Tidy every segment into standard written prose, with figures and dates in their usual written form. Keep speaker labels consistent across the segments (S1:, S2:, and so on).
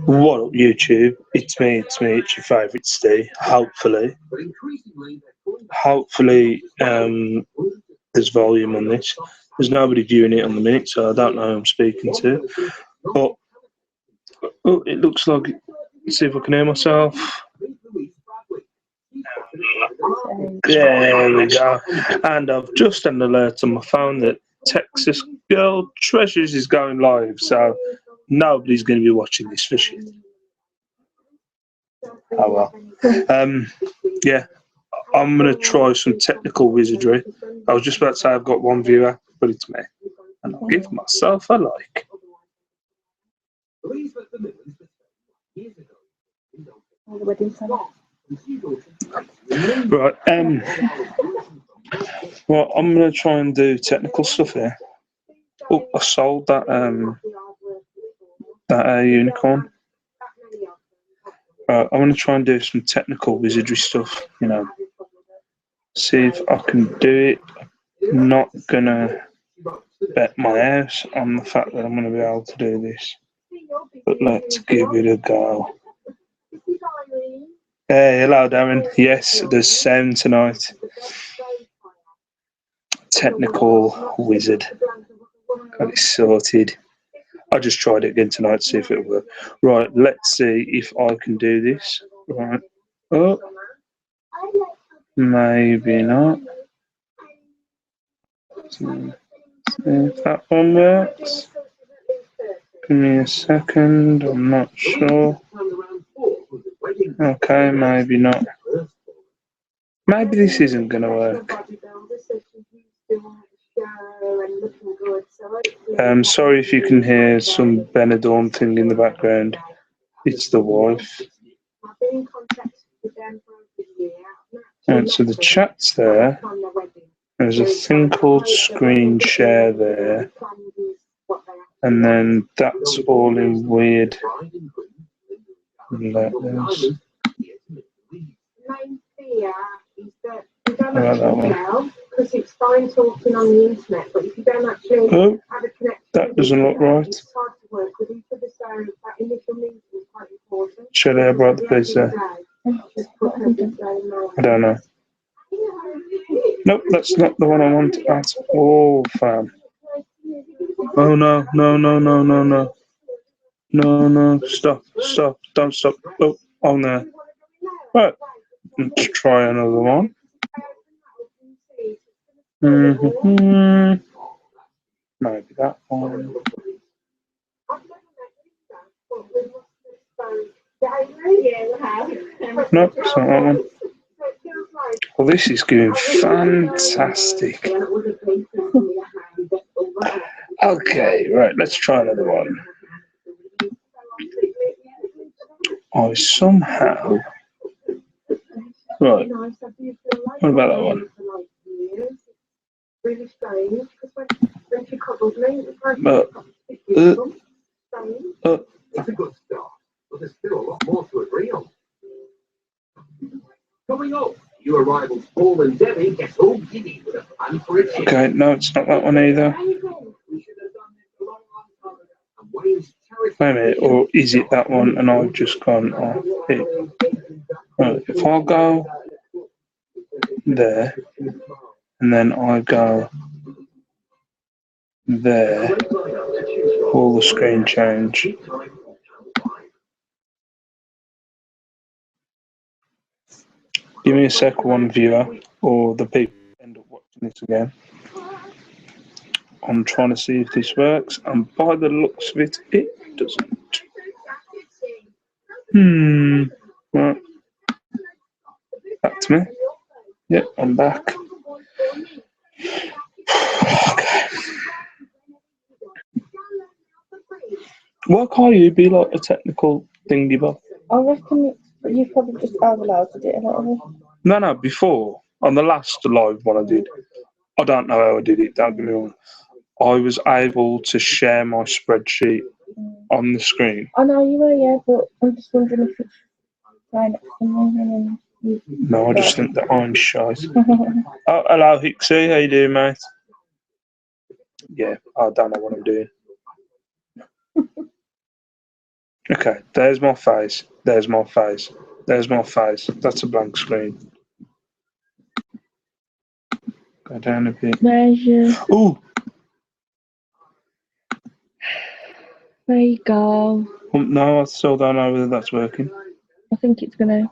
S1: What up, YouTube? It's me, it's your favourite Steve. Hopefully, there's volume on this. There's nobody viewing it on the minute, so I don't know who I'm speaking to. But it looks like. Let's see if I can hear myself. There we go. And I've just had an alert on my phone that Texas Girl Treasures is going live, so nobody's going to be watching this for shit. Oh well. Yeah, I'm going to try some technical wizardry. I was just about to say I've got one viewer, but it's me. And I'll give myself a like. Right, well, I'm going to try and do technical stuff here. Oh, I sold that unicorn. I'm going to try and do some technical wizardry stuff, you know. See if I can do it. I'm not going to bet my house on the fact that I'm going to be able to do this. But let's give it a go. Hey, hello, Darren. Yes, there's sound tonight. Technical wizard. Got it sorted. I just tried it again tonight to see if it'll work. Right, let's see if I can do this. Right. Oh. Maybe not. See if that one works. Give me a second. I'm not sure. Okay, maybe not. Maybe this isn't going to work. Sorry if you can hear some Benidorm thing in the background. It's the wife. Right, so the chat's there. There's a thing called screen share there. And then that's all in weird letters. How about that one? Because it's fine talking on the internet, but if you don't actually have a connection, that doesn't look right. It's hard to work with each other, so that initial meeting is quite important. Should I about the place there? I don't know. Nope, that's not the one I want at all, fam. Oh no, no, no, no, no, no. No, no, stop, don't stop. Oh, on there. Right, let's try another one. Maybe that one. Nope, it's not that one. Well, this is going fantastic. Okay, right, let's try another one. I somehow... Right, what about that one? Really strange because when she cuddled me, it was like it's a good start, but there's still a lot more to agree on. Coming up, your rivals Paul and Debbie get all giddy with a plan for a change. Okay, no, it's not that one either. Wait a minute, or is it that one and I've just gone off it? Right, if I go there and then I go there, will the screen change? Give me a sec, one viewer, or the people end up watching this again. I'm trying to see if this works, and by the looks of it, it doesn't. Right. Back to me. Yep, I'm back. Okay. Why can't you be like a technical thingy bot?
S2: I reckon you probably just overloaded it a little bit.
S1: No, before. On the last live one I did. I don't know how I did it, don't get me wrong. I was able to share my spreadsheet on the screen.
S2: I know you were, yeah, but I'm just wondering if it's right next to me.
S1: No, I just think that I'm shite. Oh, hello, Hixie. How you doing, mate? Yeah, I don't know what I'm doing. Okay, there's my face. There's my face. There's my face. That's a blank screen. Go down a bit.
S2: Where's your...
S1: Ooh!
S2: There you go.
S1: No, I still don't know whether that's working.
S2: I think it's gonna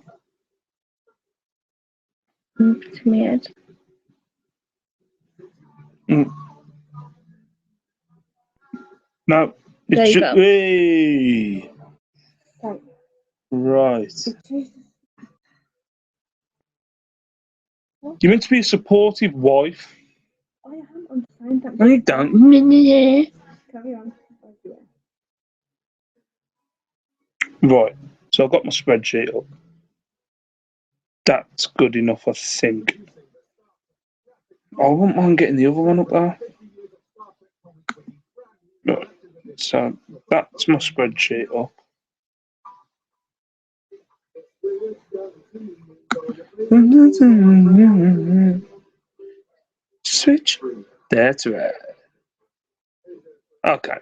S2: move to my head.
S1: Mm. No,
S2: There
S1: it's
S2: you
S1: just.
S2: go.
S1: Hey!
S2: Thanks.
S1: Right. You're meant to be a supportive wife.
S2: I am on the phone. Thanks.
S1: No, you don't.
S2: Carry on.
S1: Right. So I've got my spreadsheet up. That's good enough, I think. I wouldn't mind getting the other one up there. Right. So that's my spreadsheet up. Switch. That's right. Okay.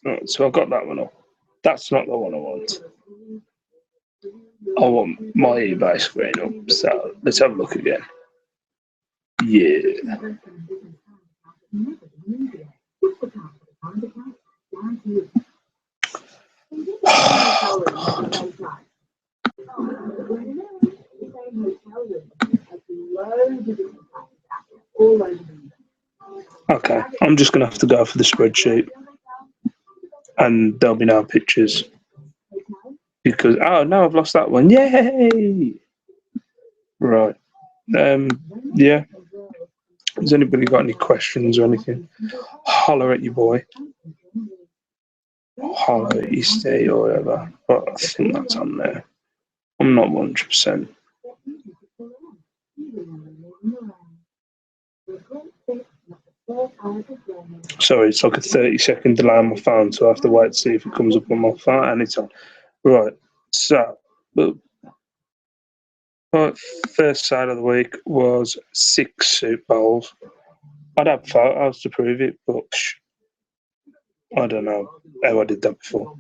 S1: Right, so I've got that one up. That's not the one I want. I want my eBay screen up. So let's have a look again. Yeah. Okay, I'm just going to have to go for the spreadsheet. And there'll be no pictures. Because, oh no, I've lost that one. Yay! Right. Yeah. Has anybody got any questions or anything? Holler at your boy. Holler at your state or whatever. But I think that's on there. I'm not 100%. Sorry, it's like a 30-second delay on my phone, so I have to wait to see if it comes up on my phone, and it's on. Right, so, first side of the week was 6 soup bowls. I'd have photos to prove it, but I don't know how I did that before.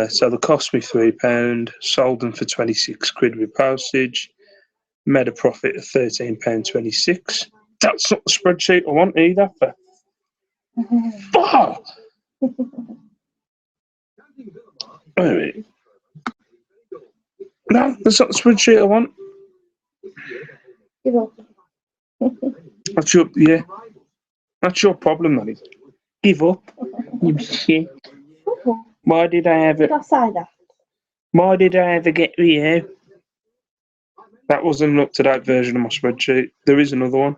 S1: So they cost me £3, sold them for 26 quid with postage, made a profit of £13.26. That's not the spreadsheet I want either. Fuck! Wait a minute. No, that's not the spreadsheet I want.
S2: Give up.
S1: That's your problem, that is. Give up. You shit. Why did I ever?
S2: Did I say that?
S1: Why did I ever get with you? That wasn't an up-to-date version of my spreadsheet. There is another one.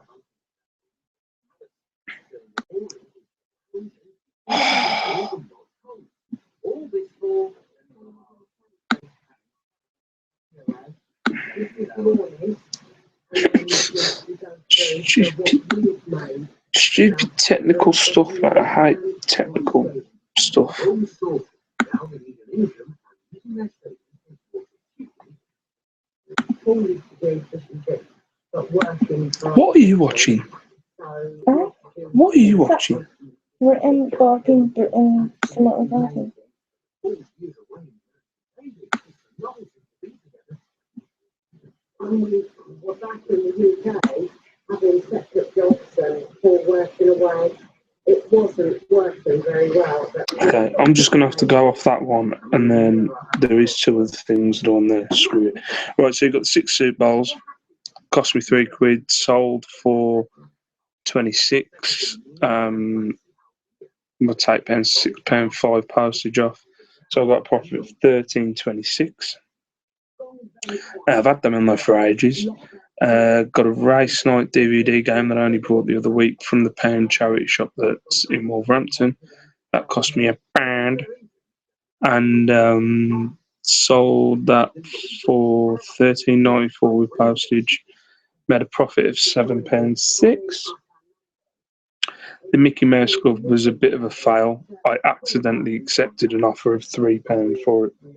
S1: Stupid technical stuff. Like, I hate technical stuff. What are you watching?
S2: Huh?
S1: What are you watching?
S2: Britain, Barking, Britain, something like that.
S3: Were back in the UK, having separate jobs and all working away, it wasn't working very well.
S1: Okay, I'm just going to have to go off that one, and then there is 2 other things that are on there. Screw it. Right, so you've got the 6 soup bowls. Cost me £3, sold for 26. My take pen £6.5 postage off. So I got a profit of 13.26. I've had them in there for ages. Got a race night DVD game that I only bought the other week from the Pound charity shop that's in Wolverhampton. That cost me £1. And sold that for £13.94 with postage. Made a profit of £7.06. The Mickey Mouse Club was a bit of a fail. I accidentally accepted an offer of £3 for it. I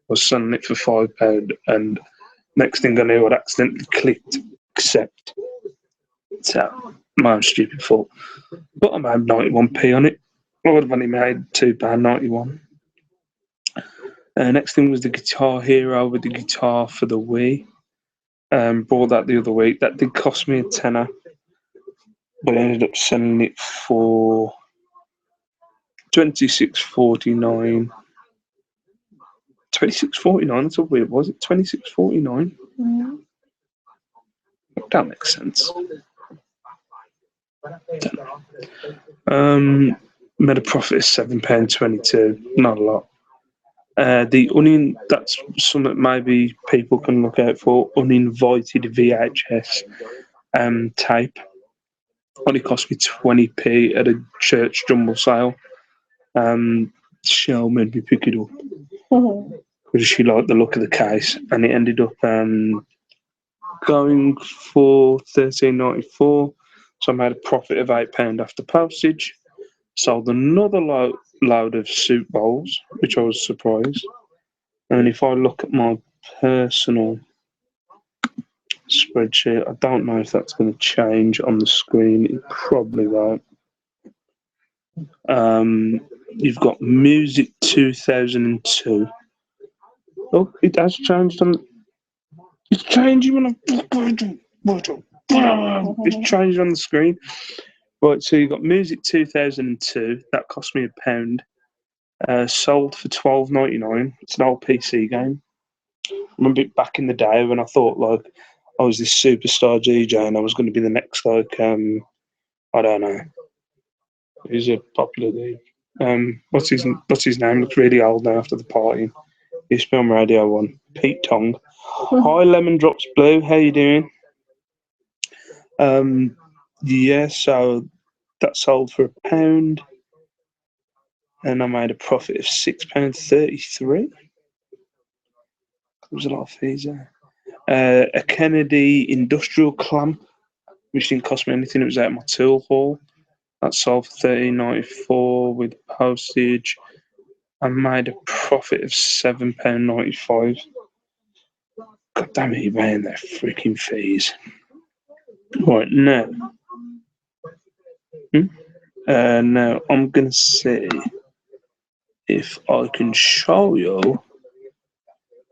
S1: was selling it for £5, and next thing I knew, I'd accidentally clicked accept. So, my own stupid fault. But I made 91p on it. I would have only made £2.91. Next thing was the Guitar Hero with the guitar for the Wii. Bought that the other week. That did cost me a tenner, but I ended up selling it for $26.49. $26.49. That's a weird. Was it $26.49?
S2: Mm.
S1: That makes sense. Made a profit of £7.22. Not a lot. The that's something maybe people can look out for. Uninvited VHS tape. Only cost me 20p at a church jumble sale. Shell made me pick it up because she liked the look of the case, and it ended up going for $13.94. So I made a profit of £8 after postage. Sold another load of soup bowls, which I was surprised. And if I look at my personal spreadsheet, I don't know if that's going to change on the screen. It probably won't. You've got Music 2002. Oh, it has changed on. It's changing when it's changed on the screen. Right, so you've got Music 2002. That cost me £1. Sold for $12.99. It's an old PC game. I remember it back in the day when I thought like I was this superstar DJ and I was going to be the next like I don't know. He's a popular dude. What's his name? Looks really old now after the party. He used to be on Radio 1. Pete Tong. Hi, Lemon Drops Blue. How you doing? Yeah, so that sold for £1, and I made a profit of £6.33. There was a lot of fees there. A Kennedy industrial clamp, which didn't cost me anything. It was out of my tool haul. That sold for $13.94 with postage. I made a profit of £7.95. God damn it, you're paying their freaking fees. Right, now. Now I'm going to see if I can show you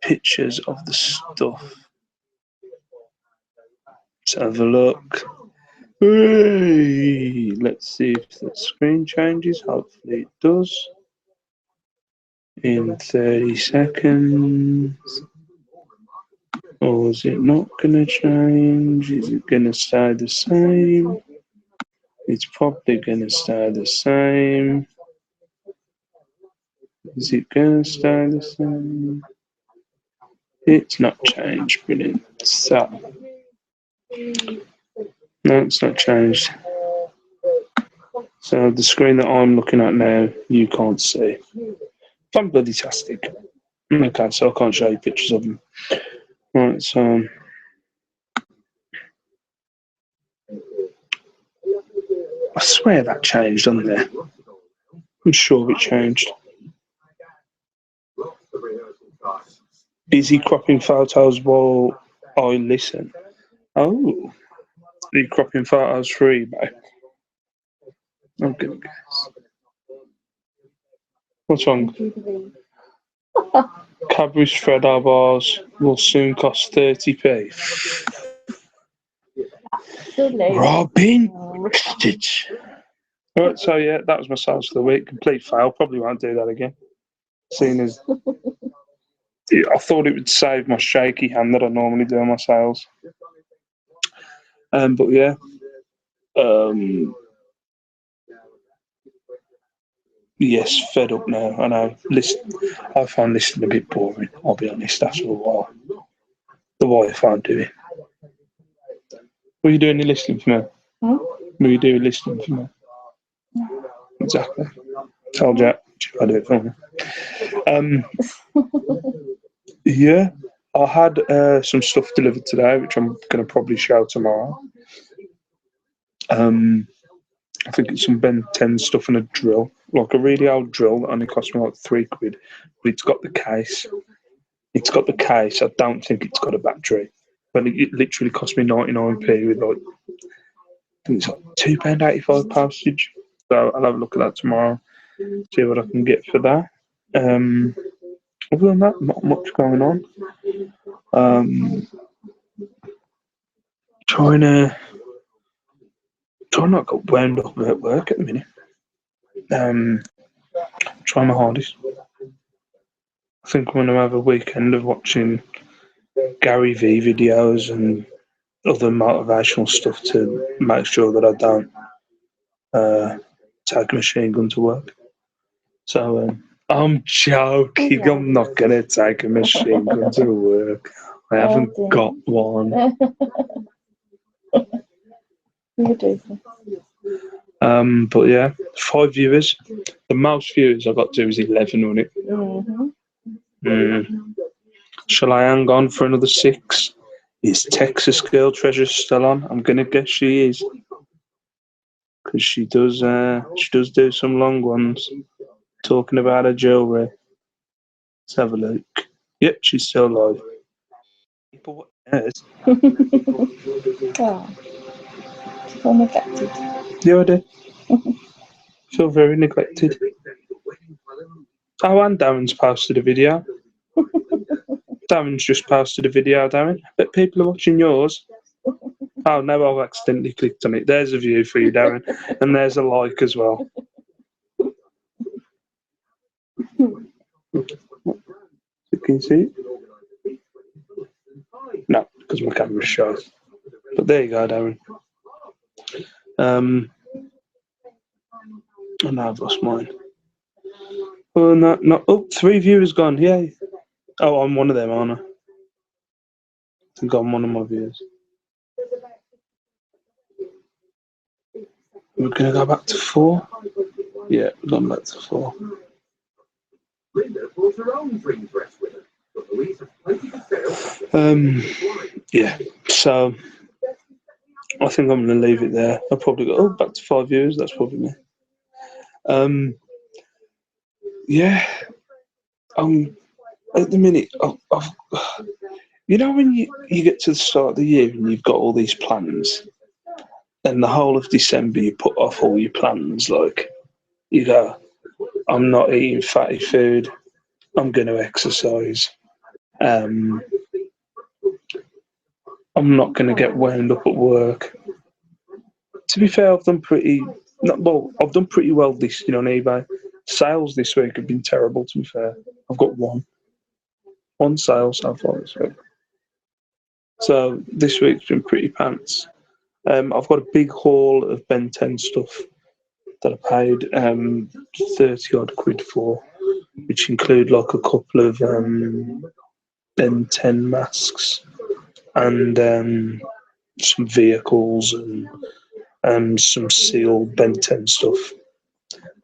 S1: pictures of the stuff. Let's have a look. Hey, let's see if the screen changes. Hopefully it does. In 30 seconds. Or is it not going to change? Is it going to stay the same? It's probably going to stay the same. Is it going to stay the same? It's not changed. Brilliant. So, no, it's not changed. So the screen that I'm looking at now, you can't see. I'm bloody tastic. Okay, so I can't show you pictures of them. Right, so I swear that changed on there. I'm sure it changed. Busy cropping photos while I listen. Oh, are you cropping photos for eBay? I'm gonna guess. What's wrong? Cadbury Shredder bars will soon cost 30p. Robin Stitch. Right, so yeah, that was my sales for the week. Complete fail. Probably won't do that again. Seeing as I thought it would save my shaky hand that I normally do on my sales. But yeah. Yes, fed up now. I know. I find listening a bit boring. I'll be honest. After a while, the wife won't do it. Were you doing the listening for me? Were you doing listening for me? Exactly. Told you. I do it for me. Yeah, I had some stuff delivered today, which I'm going to probably show tomorrow. I think it's some Ben 10 stuff and a drill, like a really old drill that only cost me like £3, but it's got the case. It's got the case. I don't think it's got a battery, but it literally cost me 99p with like, I think it's like £2.85 postage. So I'll have a look at that tomorrow. See what I can get for that. Other than that, not much going on. Trying not to get wound up at work at the minute. Trying my hardest. I think I'm going to have a weekend of watching Gary V videos and other motivational stuff to make sure that I don't take a machine gun to work. So I'm joking. I'm not going to take a machine gun to work. I haven't got one. But yeah, 5 viewers. The most viewers I got to is 11 on it. Shall I hang on for another 6? Is Texas Girl Treasure still on? I'm gonna guess she is, because she does do some long ones, talking about her jewellery. Let's have a look. Yep, she's still alive. People, what cares?
S2: Feel neglected.
S1: Yeah, I do. Feel very neglected. Oh, and Darren's posted a video. Darren's just posted a video, Darren. But people are watching yours. Oh, no, I've accidentally clicked on it. There's a view for you, Darren. And there's a like as well. You can see it? No, because my camera's shut. But there you go, Darren. Oh, no, I've lost mine. Oh, no. Oh, 3 viewers gone. Yay. Oh, I'm one of them, aren't I? I think I'm one of my viewers. We're going to go back to 4? Yeah, we're going back to 4. Yeah, so I think I'm going to leave it there. I'll probably go back to 5 viewers. That's probably me. Yeah, at the minute, you know when you get to the start of the year and you've got all these plans, and the whole of December you put off all your plans, like you go, I'm not eating fatty food, I'm going to exercise, I'm not going to get wound up at work. To be fair, I've done pretty well this year on eBay. Sales this week have been terrible, to be fair. I've got one sale so far this week. So this week's been pretty pants. I've got a big haul of Ben 10 stuff that I paid 30 odd quid for, which include like a couple of Ben 10 masks and some vehicles and some sealed Ben 10 stuff.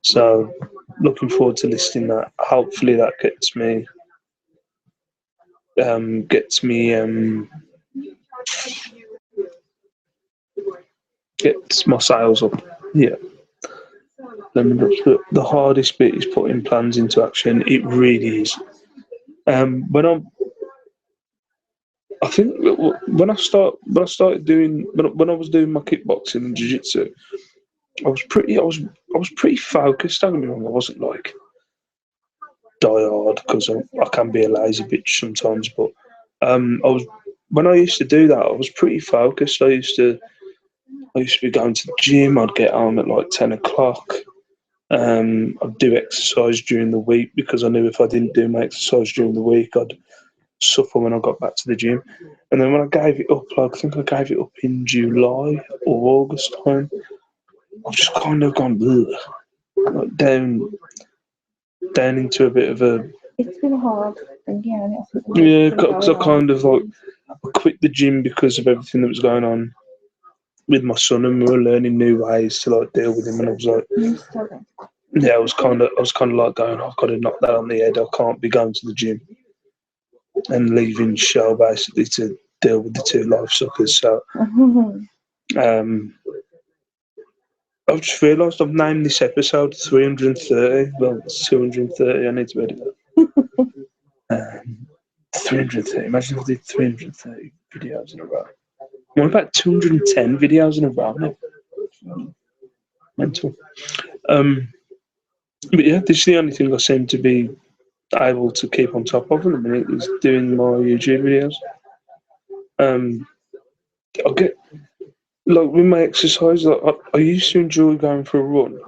S1: So looking forward to listing that. Hopefully that gets my sales up. Yeah. The hardest bit is putting plans into action. It really is. I was doing my kickboxing and jiu-jitsu, I was pretty focused. Don't get me wrong, I wasn't like die hard because I can be a lazy bitch sometimes. But when I used to do that, I was pretty focused. I used to be going to the gym. I'd get home at like 10 o'clock. I'd do exercise during the week because I knew if I didn't do my exercise during the week, I'd suffer when I got back to the gym. And then when I gave it up, like I think I gave it up in July or August time, I've just kind of gone like down into a bit of a.
S2: It's been hard.
S1: Yeah, because I kind of like I quit the gym because of everything that was going on with my son, and we were learning new ways to like deal with him. And I was like, yeah, I was kind of like going, I've got to knock that on the head. I can't be going to the gym and leaving show basically to deal with the 2 life suckers. So, I've just realised I've named this episode 330. Well, it's 230. I need to edit that. 330. Imagine if I did 330 videos in a row. What about 210 videos in a row now? Mental. But yeah, this is the only thing I seem to be able to keep on top of at the minute is doing my YouTube videos. I get like with my exercise. Like, I used to enjoy going for a run,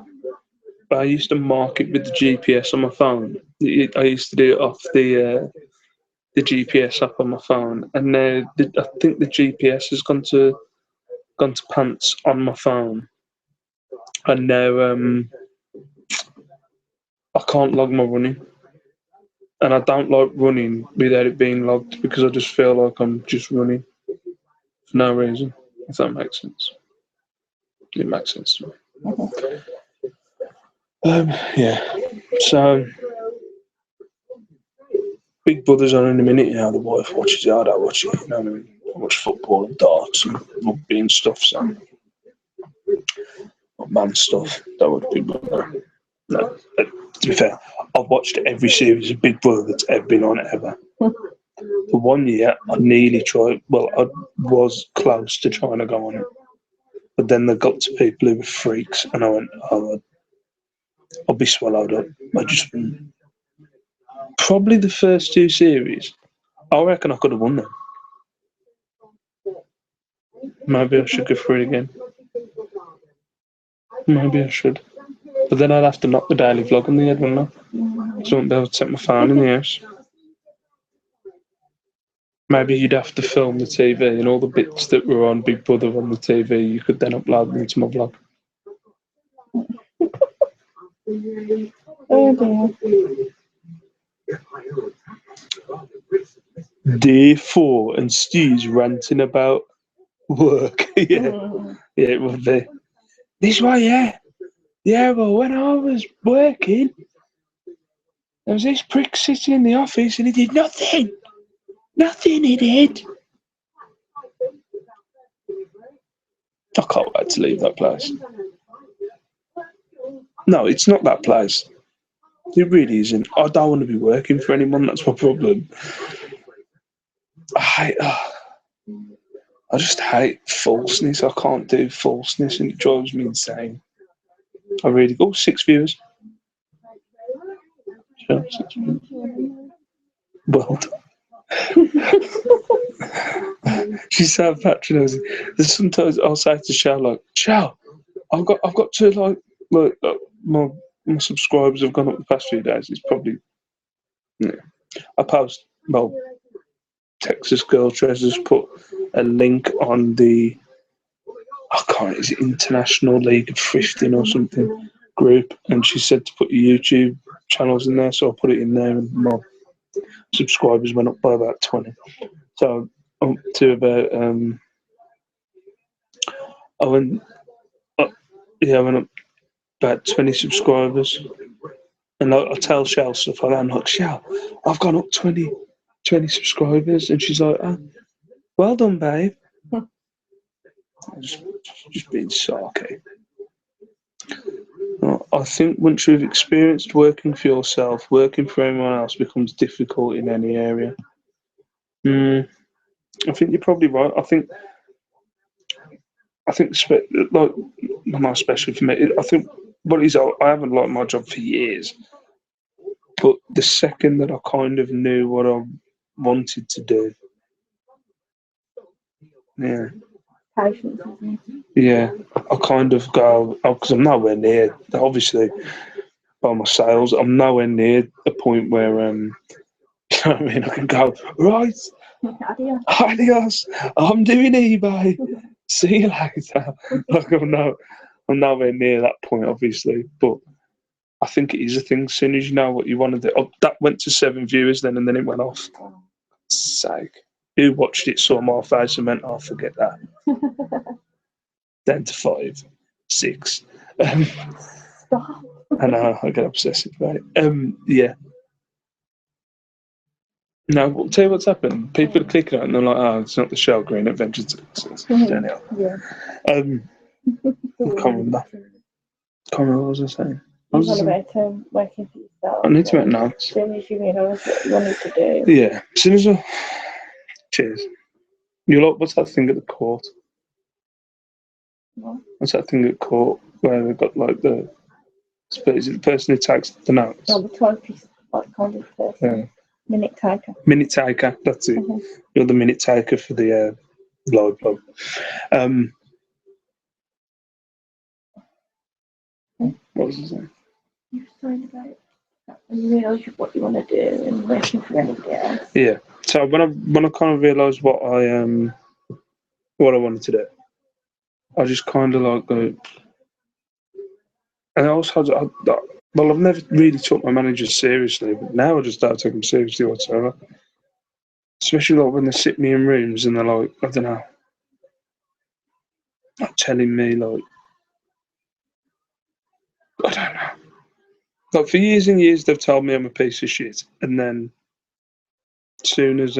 S1: but I used to mark it with the GPS on my phone. I used to do it off the GPS app on my phone, and now I think the GPS has gone to pants on my phone, and now I can't log my running, and I don't like running without it being logged because I just feel like I'm just running for no reason. If that makes sense, it makes sense to me. Yeah. So Big Brother's on in a minute. You know, the wife watches it. I don't watch it. You know what I mean? I watch football and darts and rugby and stuff. So, man stuff. That would be Big Brother. No, to be fair, I've watched every series of Big Brother that's ever been on ever. For 1 year, I nearly tried. Well, I was close to trying to go on it, but then they got to people who were freaks, and I went, "Oh, I'll be swallowed up." I just probably the first two series. I reckon I could have won them. Maybe I should go through it again. Maybe I should. But then I'd have to knock the daily vlog on the head, wouldn't I? So I wouldn't be able to take my phone in the house. Maybe you'd have to film the TV and all the bits that were on Big Brother on the TV, you could then upload them to my vlog.
S2: Oh dear.
S1: Day 4 and Stu's ranting about work. Yeah, it would be. This way, yeah. Yeah, well, when I was working, there was this prick sitting in the office and he did nothing. Nothing he did. I can't wait to leave that place. No, it's not that place. It really isn't. I don't want to be working for anyone. That's my problem. I just hate falseness. I can't do falseness, and it drives me insane. I really go 6 viewers. Sure, 6 viewers. Well done. She's so patronising. There's sometimes I'll say to Shao like, Shao, I've got to my subscribers have gone up the past few days. It's probably I post Texas Girl Treasures put a link on the is it International League of Thrifting or something group, and she said to put your YouTube channels in there, so I put it in there, and my subscribers went up by about 20. So up to about I went up about 20 subscribers, and I tell Shell stuff like that. I'm like, Shell, I've gone up 20 subscribers, and she's like, oh, well done, babe. Just being sarky. I think once you've experienced working for yourself, working for anyone else becomes difficult in any area. I think you're probably right. I think like not especially for me. I think what is I haven't liked my job for years, but the second that I kind of knew what I wanted to do, yeah.
S2: Patience, isn't it?
S1: Yeah, I kind of go because I'm nowhere near. Obviously, by my sales, I'm nowhere near the point where you know what I mean. I can go right. Adios. I'm doing eBay. See you later. Like I'm nowhere near that point, obviously, but I think it is a thing. As soon as you know what you want to do, that went to 7 viewers then, and then it went off. Sake. Who watched it, saw my face, and went, "Oh, forget that." Then to 5, 6.
S2: Stop.
S1: I know, I get obsessive about it. Yeah. No, I'll tell you what's happened. People are clicking on it and they're like, oh, it's not the Shell Green Adventures. Anyhow.
S2: Yeah.
S1: I can't remember. What was I saying?
S2: You're on about working for yourself.
S1: I need to make notes.
S2: As soon as you realise what you wanted to do.
S1: Yeah. As soon as cheers. You're like, what's that thing at the court?
S2: What?
S1: What's that thing at court where they've got like the But is it the person who takes the notes?
S2: No, the typist, like kind of person.
S1: Yeah.
S2: Minute taker.
S1: Minute taker, that's it.
S2: Mhm.
S1: You're the minute taker for the live blog. What was I saying?
S2: You were saying about that when you realise what you want to do and working for anybody else.
S1: Yeah. So when I kind of realised what I wanted to do, I just kind of like go. And I also, well, I've never really took my managers seriously, but now I just don't take them seriously whatsoever. Especially like when they sit me in rooms and they're like, I don't know, like telling me like, I don't know. Like for years and years they've told me I'm a piece of shit, and then as soon as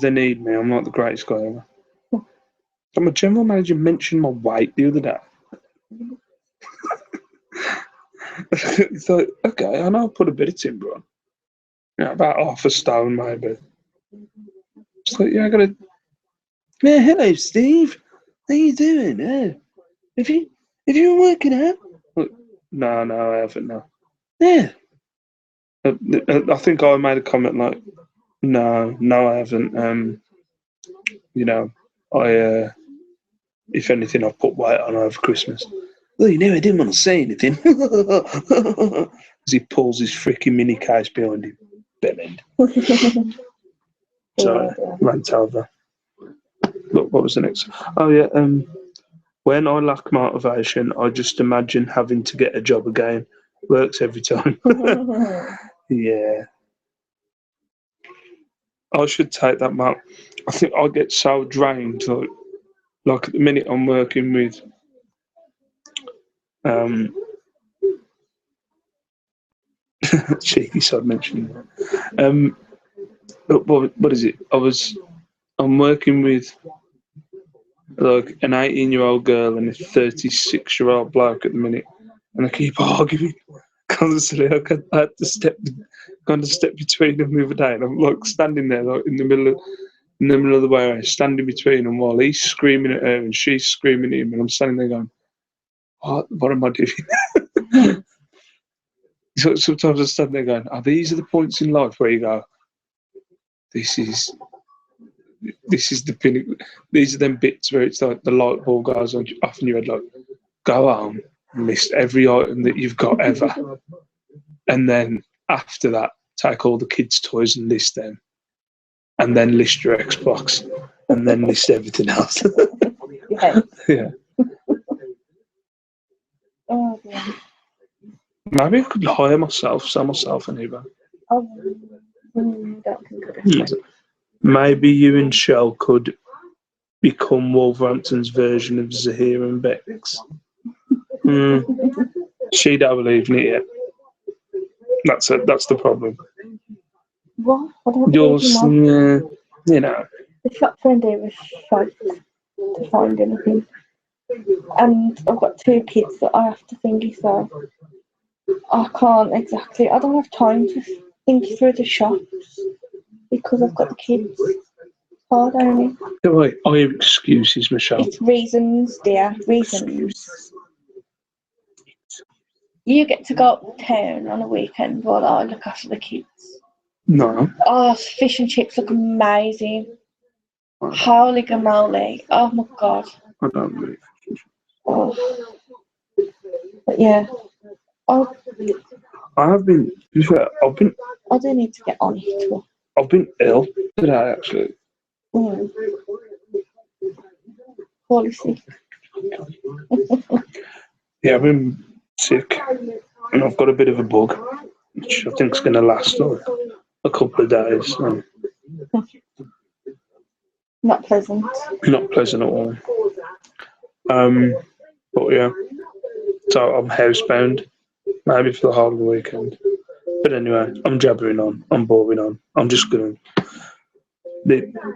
S1: they need me, I'm like the greatest guy ever. So my general manager mentioned my weight the other day. It's like, okay, I know I put a bit of timber on. Yeah, about half a stone maybe. It's like, yeah, I gotta. Yeah, hello, Steve. How you doing? Have you been working out? Like, no, I haven't. No. Yeah. I think I made a comment like, no, I haven't. You know, I if anything, I've put weight on over Christmas. Well, you know, I didn't want to say anything. As he pulls his freaking mini case behind him. Bellend. Sorry, rant over. Look, what was the next? Oh, yeah. When I lack motivation, I just imagine having to get a job again. Works every time. Yeah. I should take that map. I think I get so drained. Like at the minute I'm working with cheeky side mentioning that. What is it? I'm working with like an 18-year-old girl and a 36-year-old bloke at the minute, and I keep arguing constantly. I had to step between them the other day, and I'm like standing there like in the middle of the way, standing between them while he's screaming at her and she's screaming at him, and I'm standing there going, what am I doing? So sometimes I stand there going, these are the points in life where you go, this is the pinnacle. These are them bits where it's like the light bulb goes on off in your head, like, go home and list every item that you've got ever. And then after that, take all the kids' toys and list them. And then list your Xbox. And then list everything else.
S2: Yes.
S1: Yeah.
S2: Oh, dear.
S1: Maybe I could hire myself, sell myself an eBay.
S2: Don't think of it.
S1: Maybe you and Shell could become Wolverhampton's version of Zahir and Bex. She don't believe in it yet. That's it. That's the problem.
S2: What? I don't
S1: Yours,
S2: believe
S1: you know.
S2: the shop friend there was shite to find anything. And I've got 2 kids that I have to think, so I don't have time to think through the shops because I've got the kids. Hard only.
S1: Wait, I have excuses, Michelle.
S2: It's reasons, dear. Reasons. You get to go uptown on a weekend while I look after the kids.
S1: No.
S2: Oh, fish and chips look amazing. Holy moly. Oh my god.
S1: I don't really.
S2: Oh. But yeah.
S1: I have been.
S2: I do need to get on it.
S1: I've been ill today, actually.
S2: Poorly sick.
S1: Yeah, I've been sick, and I've got a bit of a bug, which I think is going to last like a couple of days. So.
S2: Not pleasant.
S1: Not pleasant at all. But yeah, so I'm housebound, maybe for the whole of the weekend. But anyway, I'm jabbering on. I'm boring on. I'm just going to.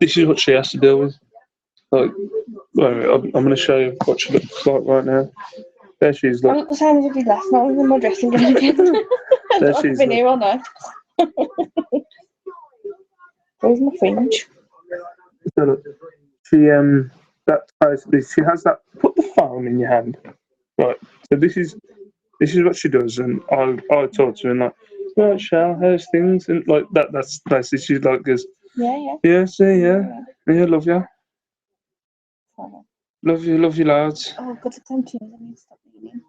S1: This is what she has to deal with. Like, wait a minute, I'm going to show you what she looks like right now. There she is.
S2: I
S1: Look.
S2: look the same as I did last night with my dressing gown again.
S1: There she
S2: I've
S1: is.
S2: been here all night. Where's my fringe?
S1: So look, she that basically she has that. Put the phone in your hand. Right. So this is what she does, and I talk to her and like, right, Shell, how's things? And like that's basically she's like goes,
S2: Yeah.
S1: yeah, see, yeah, love you,
S2: So,
S1: love you, lads.
S2: oh, good attention. I need to stop reading.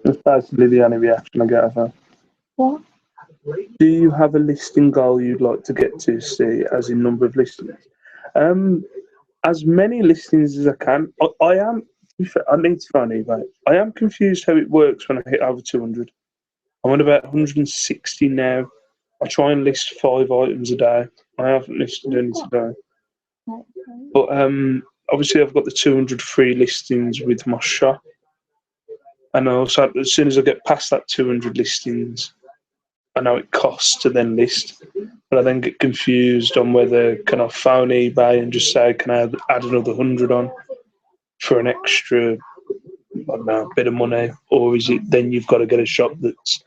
S1: That's basically the only reaction I get of her.
S2: What?
S1: Do you have a listing goal you'd like to get to, see, as in number of listings? As many listings as I can. I am. To be fair, I need to find eBay. I am confused how it works when I hit over 200. I'm at about 160 now. I try and list 5 items a day. I haven't listed any today.
S2: Right.
S1: But obviously, I've got the 200 free listings with my shop. And also, as soon as I get past that 200 listings, I know it costs to then list. But I then get confused on whether can I phone eBay and just say, can I add another 100 on for an extra, I don't know, bit of money? Or is it then you've got to get a shop that's,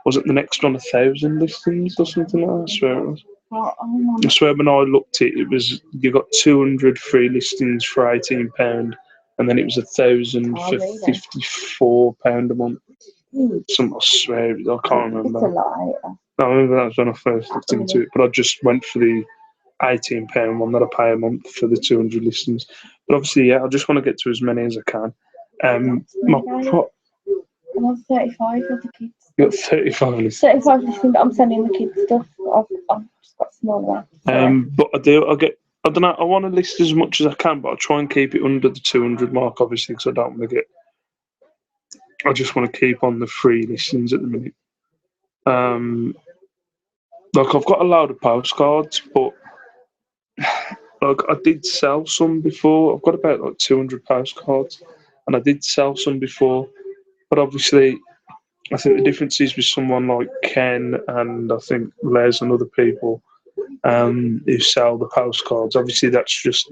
S1: wasn't the next one 1,000 listings or something like that? I swear it was.
S2: Well,
S1: I swear when I looked it was you got 200 free listings for £18, and then it was 1,000 for £54 a month. Some I swear I can't
S2: it's a
S1: remember.
S2: lie.
S1: I remember that was when I first looked into it, but I just went for the £18 one that I pay a month for the 200 listings. But obviously, yeah, I just want to get to as many as I can.
S2: I'm on 35 with the kids.
S1: You got 35 listings.
S2: 35 listings. I'm sending the kids stuff. I've just got smaller.
S1: But I don't know, I want to list as much as I can, but I try and keep it under the 200 mark, obviously, because I don't want to get. I just want to keep on the free listings at the minute. Like I've got a load of postcards, but like I did sell some before. I've got about like 200 postcards, and I did sell some before. But obviously, I think the difference is with someone like Ken and I think Les and other people who sell the postcards. Obviously, that's just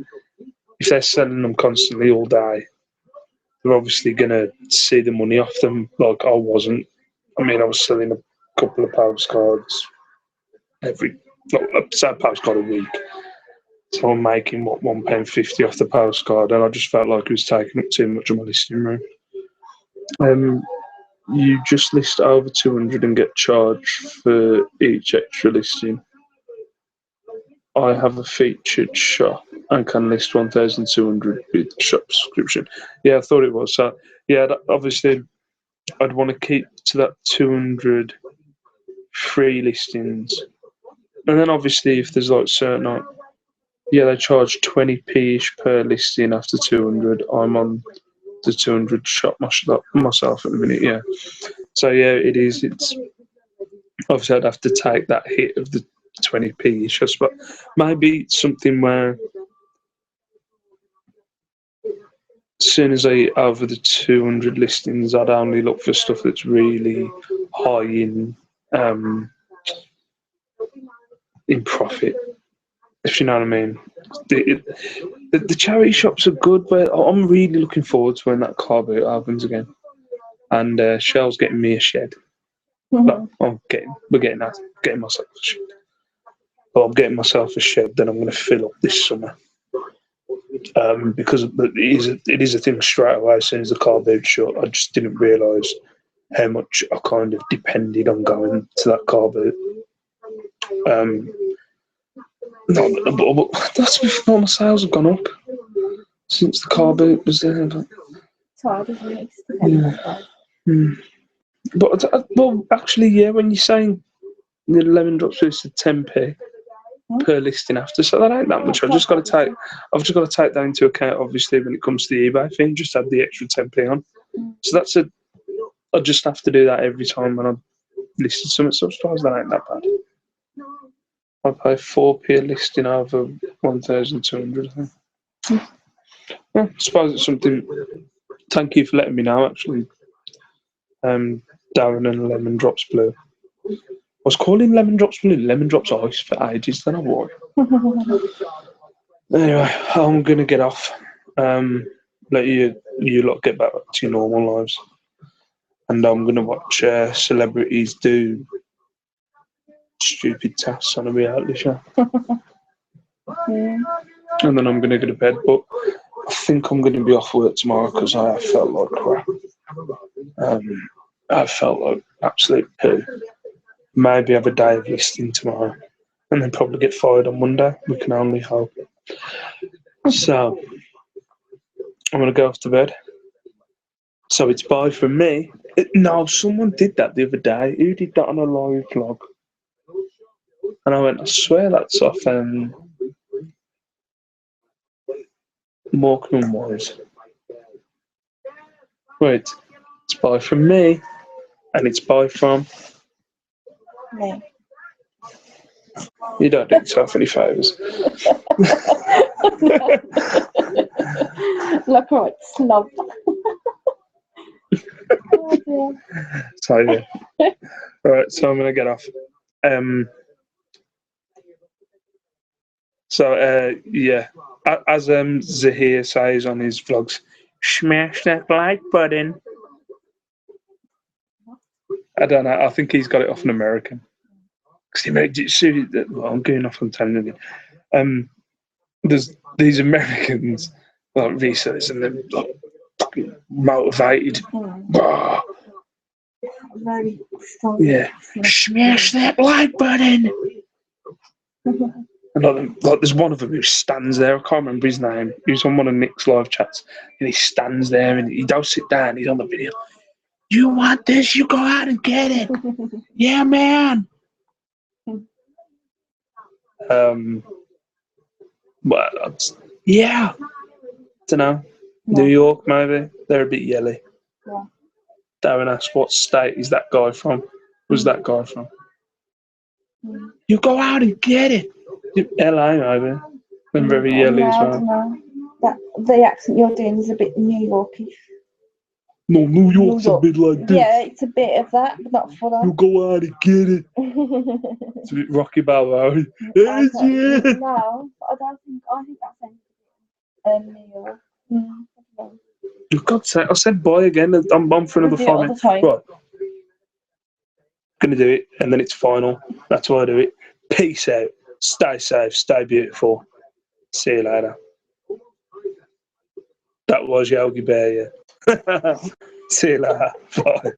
S1: if they're selling them constantly all day, they're obviously going to see the money off them. Like I wasn't. I mean, I was selling a couple of postcards every, say a postcard a week. So I'm making what £1.50 off the postcard, and I just felt like it was taking up too much of my listing room. You just list over 200 and get charged for each extra listing. I have a featured shop and can list 1,200 with shop subscription. Yeah, I thought it was. So yeah, obviously I'd want to keep to that 200 free listings, and then obviously if there's like certain, like, yeah, they charge 20p ish per listing after 200. I'm on the 200 shop myself at the minute. Yeah, so yeah, it is. It's obviously I'd have to take that hit of the 20p ish, but maybe something where as soon as I hit over the 200 listings, I'd only look for stuff that's really high in profit, if you know what I mean. The charity shops are good, but I'm really looking forward to when that car boot opens again. And Shell's getting me a shed. No, we're getting myself a shed. But I'm getting myself a shed that I'm going to fill up this summer. Because it is a thing straight away as soon as the car boot shut. I just didn't realise how much I kind of depended on going to that car boot. No, but that's before my sales have gone up since the car boot was there. But,
S2: It's hard, isn't it?
S1: yeah. But well, actually, yeah. When you're saying the lemon drops is 10p per listing after, so that ain't that much. I've just got to take that into account. Obviously, when it comes to the eBay thing, just add the extra 10p on. So I just have to do that every time when I'm listed something. So I suppose that ain't that bad. I pay 4p a listing over 1,200. I think. Yeah, I suppose it's something. Thank you for letting me know. Actually, Darren and Lemon Drops Blue. I was calling Lemon Drops Blue Lemon Drops Ice for ages. Then I wore. Anyway, I'm gonna get off. Let you lot get back to your normal lives, and I'm gonna watch celebrities do stupid tasks on a reality show.
S2: Yeah.
S1: and then I'm going to go to bed. But I think I'm going to be off work tomorrow because I have felt like crap. I felt like absolute poo. Maybe have a day of listing tomorrow, and then probably get fired on Monday. We can only hope. So I'm going to go off to bed. So it's bye from me. No, someone did that the other day. Who did that on a live vlog? And I went, I swear that's off Morecambe and Wise. Wait, it's bye from me, and it's bye from...
S2: Me.
S1: You don't do yourself any favours.
S2: Look, right, slob. Oh dear.
S1: So yeah. Right, so I'm gonna get off. Yeah, as Zahir says on his vlogs, smash that like button. I don't know. I think he's got it off an American. Well, I'm going off on telling you. There's these Americans like resellers, and they're like fucking motivated. Ah,
S2: Very strong.
S1: yeah, smash that like button. And like, there's one of them who stands there. I can't remember his name. He was on one of Nick's live chats, and he stands there and he don't sit down. He's on the video. You want this? You go out and get it. Yeah, man. But yeah, don't know. New York, maybe they're a bit yelly.
S2: Yeah.
S1: Darren asked, "What state is that guy from? Was that guy from?" You go out and get it. LA, maybe. I'm very yelly as
S2: I
S1: well.
S2: don't know. The accent you're doing is a bit New Yorkish.
S1: No, New York's a bit like this.
S2: Yeah, it's a bit of that, but not full on.
S1: You go out and get it. It's a bit Rocky Balboa.
S2: No, I don't think. I think that's New York.
S1: For God's sake, I said bye again. I'm on for another 5 minutes. Right. Gonna do it, and then it's final. That's why I do it. Peace out. Stay safe. Stay beautiful. See you later. That was Yogi Bear, yeah. See you later. Bye.